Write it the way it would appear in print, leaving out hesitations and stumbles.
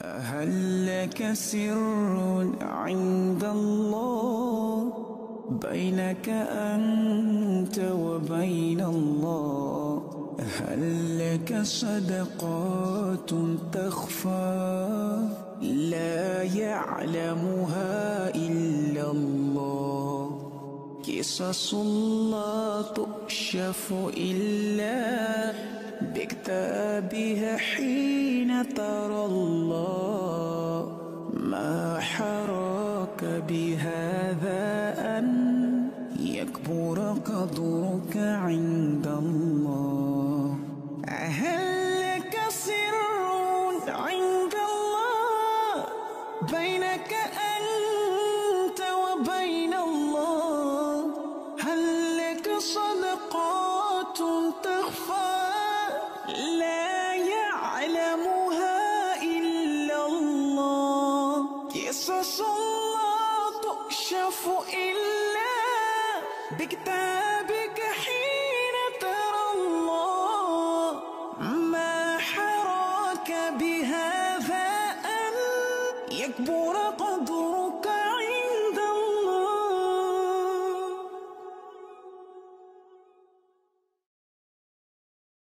هل لك سر عند الله بينك أنت وبين الله؟ هل لك صدقات تخفى لا يعلمها إلا الله؟ قصص لا تكشف إلا بكتابها حين ترى الله. ما حراك بهذا أن يكبر قدرك عند الله؟ هل لك سر عند الله بينك أنت وبين الله؟ هل لك صدقات تخفى لا يعلمها إلا الله؟ قصص لا تكشف إلا بكتابك حين ترى الله. ما حراك بهذا أن يكبر